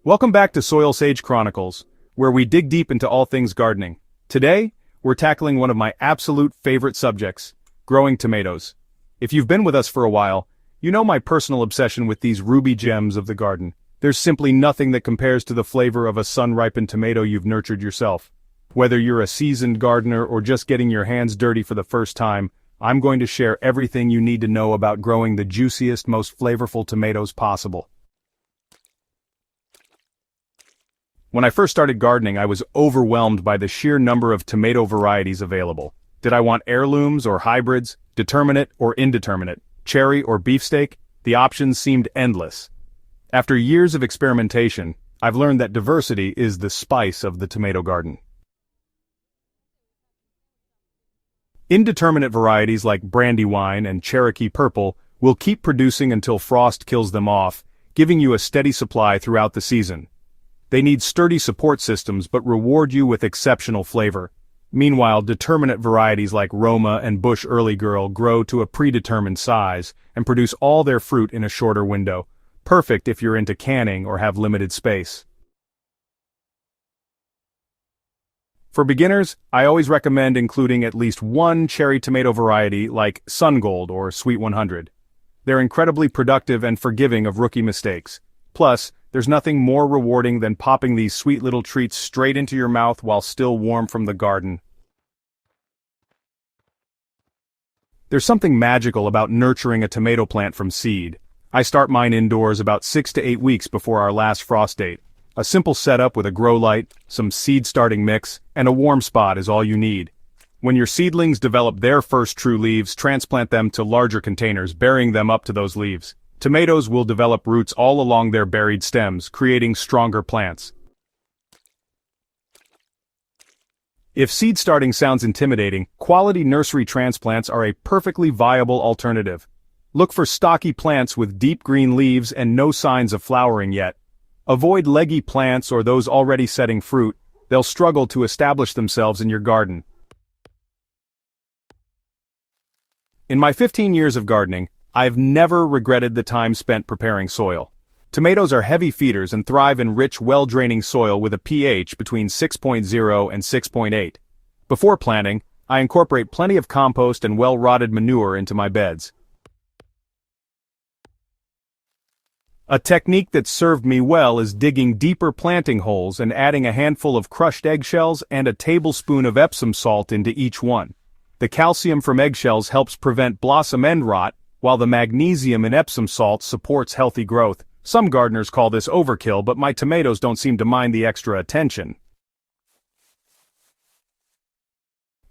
Welcome back to Soilsage Chronicles, where we dig deep into all things gardening. Today, we're tackling one of my absolute favorite subjects, growing tomatoes. If you've been with us for a while, you know my personal obsession with these ruby gems of the garden. There's simply nothing that compares to the flavor of a sun-ripened tomato you've nurtured yourself. Whether you're a seasoned gardener or just getting your hands dirty for the first time, I'm going to share everything you need to know about growing the juiciest, most flavorful tomatoes possible. When I first started gardening, I was overwhelmed by the sheer number of tomato varieties available. Did I want heirlooms or hybrids, determinate or indeterminate, cherry or beefsteak? The options seemed endless. After years of experimentation, I've learned that diversity is the spice of the tomato garden. Indeterminate varieties like Brandywine and Cherokee Purple will keep producing until frost kills them off, giving you a steady supply throughout the season. They need sturdy support systems but reward you with exceptional flavor. Meanwhile, determinate varieties like Roma and Bush Early Girl grow to a predetermined size and produce all their fruit in a shorter window, perfect if you're into canning or have limited space. For beginners, I always recommend including at least one cherry tomato variety like Sun Gold or Sweet 100. They're incredibly productive and forgiving of rookie mistakes. Plus, there's nothing more rewarding than popping these sweet little treats straight into your mouth while still warm from the garden. There's something magical about nurturing a tomato plant from seed. I start mine indoors about 6 to 8 weeks before our last frost date. A simple setup with a grow light, some seed starting mix, and a warm spot is all you need. When your seedlings develop their first true leaves, transplant them to larger containers, burying them up to those leaves. Tomatoes will develop roots all along their buried stems, creating stronger plants. If seed starting sounds intimidating, quality nursery transplants are a perfectly viable alternative. Look for stocky plants with deep green leaves and no signs of flowering yet. Avoid leggy plants or those already setting fruit. They'll struggle to establish themselves in your garden. In my 15 years of gardening, I've never regretted the time spent preparing soil. Tomatoes are heavy feeders and thrive in rich, well-draining soil with a pH between 6.0 and 6.8. Before planting, I incorporate plenty of compost and well-rotted manure into my beds. A technique that served me well is digging deeper planting holes and adding a handful of crushed eggshells and a tablespoon of Epsom salt into each one. The calcium from eggshells helps prevent blossom end rot, while the magnesium in Epsom salt supports healthy growth. Some gardeners call this overkill, but my tomatoes don't seem to mind the extra attention.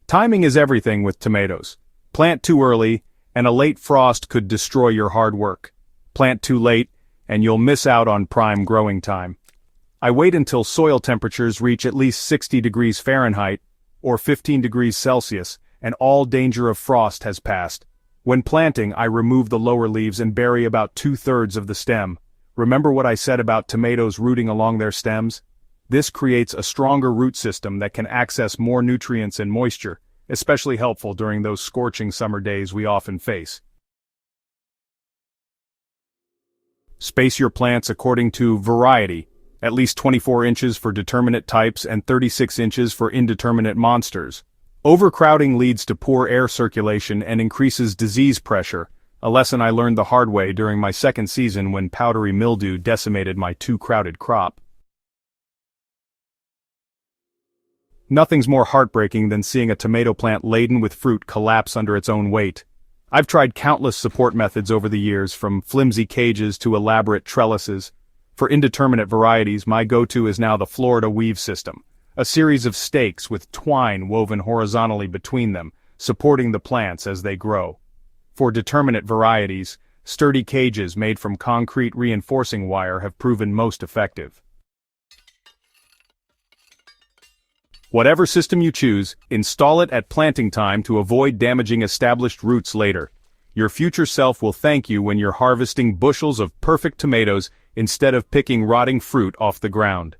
Timing is everything with tomatoes. Plant too early, and a late frost could destroy your hard work. Plant too late, and you'll miss out on prime growing time. I wait until soil temperatures reach at least 60 degrees Fahrenheit, or 15 degrees Celsius, and all danger of frost has passed. When planting, I remove the lower leaves and bury about 2/3 of the stem. Remember what I said about tomatoes rooting along their stems? This creates a stronger root system that can access more nutrients and moisture, especially helpful during those scorching summer days we often face. Space your plants according to variety, at least 24 inches for determinate types and 36 inches for indeterminate monsters. Overcrowding leads to poor air circulation and increases disease pressure, a lesson I learned the hard way during my second season when powdery mildew decimated my too crowded crop. Nothing's more heartbreaking than seeing a tomato plant laden with fruit collapse under its own weight. I've tried countless support methods over the years, from flimsy cages to elaborate trellises. For indeterminate varieties, my go-to is now the Florida weave system. A series of stakes with twine woven horizontally between them, supporting the plants as they grow. For determinate varieties, sturdy cages made from concrete reinforcing wire have proven most effective. Whatever system you choose, install it at planting time to avoid damaging established roots later. Your future self will thank you when you're harvesting bushels of perfect tomatoes instead of picking rotting fruit off the ground.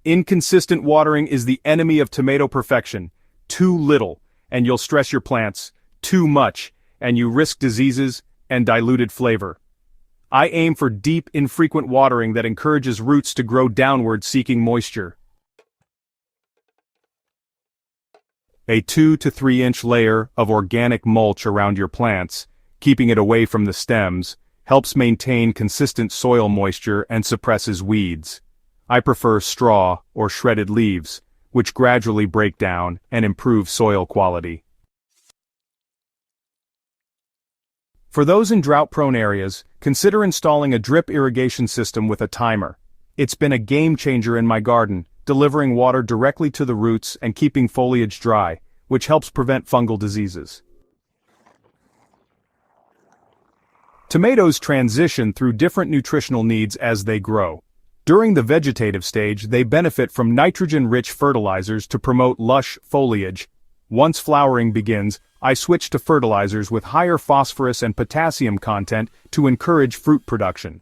Inconsistent watering is the enemy of tomato perfection. Too little, and you'll stress your plants. Too much, and you risk diseases and diluted flavor. I aim for deep, infrequent watering that encourages roots to grow downward seeking moisture. A 2 to 3 inch layer of organic mulch around your plants, keeping it away from the stems, helps maintain consistent soil moisture and suppresses weeds. I prefer straw or shredded leaves, which gradually break down and improve soil quality. For those in drought-prone areas, consider installing a drip irrigation system with a timer. It's been a game changer in my garden, delivering water directly to the roots and keeping foliage dry, which helps prevent fungal diseases. Tomatoes transition through different nutritional needs as they grow. During the vegetative stage, they benefit from nitrogen-rich fertilizers to promote lush foliage. Once flowering begins, I switch to fertilizers with higher phosphorus and potassium content to encourage fruit production.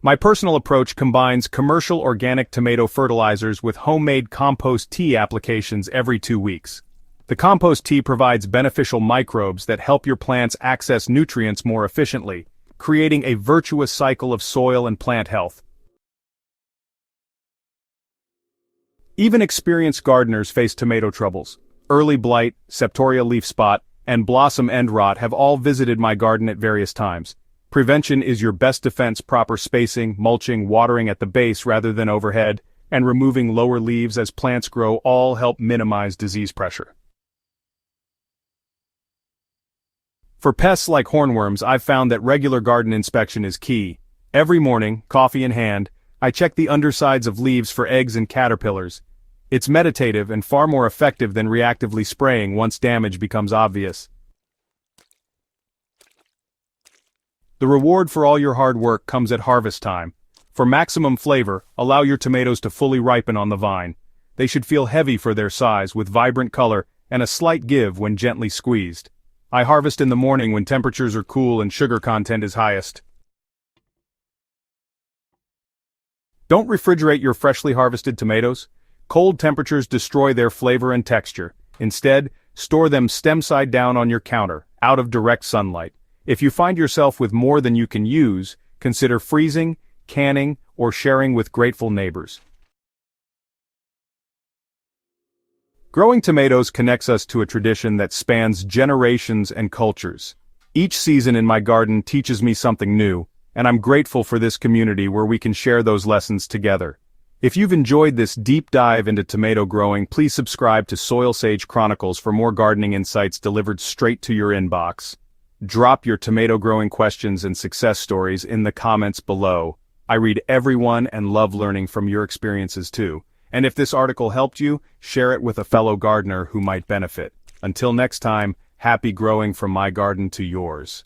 My personal approach combines commercial organic tomato fertilizers with homemade compost tea applications every 2 weeks. The compost tea provides beneficial microbes that help your plants access nutrients more efficiently, creating a virtuous cycle of soil and plant health. Even experienced gardeners face tomato troubles. Early blight, septoria leaf spot, and blossom end rot have all visited my garden at various times. Prevention is your best defense. Proper spacing, mulching, watering at the base rather than overhead, and removing lower leaves as plants grow all help minimize disease pressure. For pests like hornworms, I've found that regular garden inspection is key. Every morning, coffee in hand, I check the undersides of leaves for eggs and caterpillars. It's meditative and far more effective than reactively spraying once damage becomes obvious. The reward for all your hard work comes at harvest time. For maximum flavor, allow your tomatoes to fully ripen on the vine. They should feel heavy for their size, with vibrant color and a slight give when gently squeezed. I harvest in the morning when temperatures are cool and sugar content is highest. Don't refrigerate your freshly harvested tomatoes. Cold temperatures destroy their flavor and texture. Instead, store them stem side down on your counter, out of direct sunlight. If you find yourself with more than you can use, consider freezing, canning, or sharing with grateful neighbors. Growing tomatoes connects us to a tradition that spans generations and cultures. Each season in my garden teaches me something new, and I'm grateful for this community where we can share those lessons together. If you've enjoyed this deep dive into tomato growing, please subscribe to Soilsage Chronicles for more gardening insights delivered straight to your inbox. Drop your tomato growing questions and success stories in the comments below. I read everyone and love learning from your experiences too. And if this article helped you, share it with a fellow gardener who might benefit. Until next time, happy growing from my garden to yours.